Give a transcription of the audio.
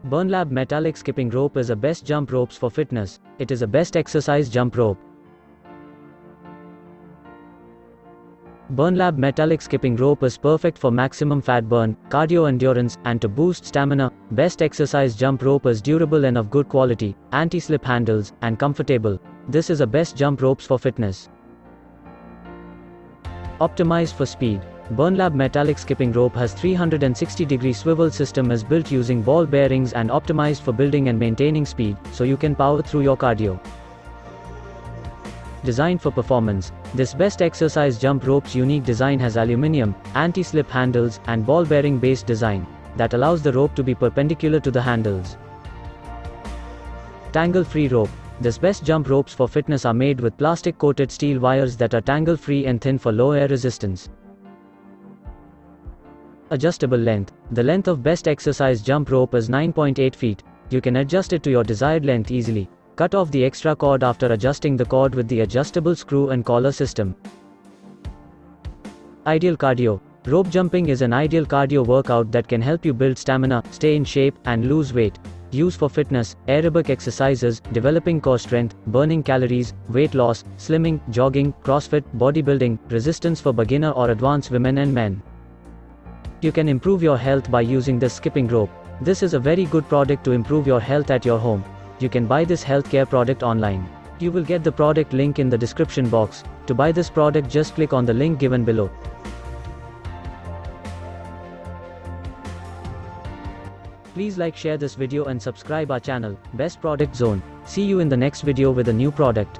Burnlab Metallic Skipping Rope is a best jump ropes for fitness. It is a best exercise jump rope. Burnlab Metallic Skipping Rope is perfect for maximum fat burn, cardio endurance, and to boost stamina. Best exercise jump rope is durable and of good quality, anti-slip handles, and comfortable. This is a best jump ropes for fitness. Optimized for speed. Burnlab Metallic Skipping Rope has 360-degree swivel system is built using ball bearings and optimized for building and maintaining speed, so you can power through your cardio. Designed for performance. This best exercise jump rope's unique design has aluminum, anti-slip handles, and ball bearing based design that allows the rope to be perpendicular to the handles. Tangle-free rope. This best jump ropes for fitness are made with plastic-coated steel wires that are tangle-free and thin for low air resistance. Adjustable length. The length of best exercise jump rope is 9.8 feet. You can adjust it to your desired length easily. Cut off the extra cord after adjusting the cord with the adjustable screw and collar system. Ideal cardio. Rope jumping is an ideal cardio workout that can help you build stamina, stay in shape, and lose weight. Use for fitness, aerobic exercises, developing core strength, burning calories, weight loss, slimming, jogging, CrossFit, bodybuilding, resistance for beginner or advanced women and men. You can improve your health by using this skipping rope. This is a very good product to improve your health at your home. You can buy this healthcare product online. You will get the product link in the description box. To buy this product, just click on the link given below. Please like, share this video and subscribe our channel, Best Product Zone. See you in the next video with a new product.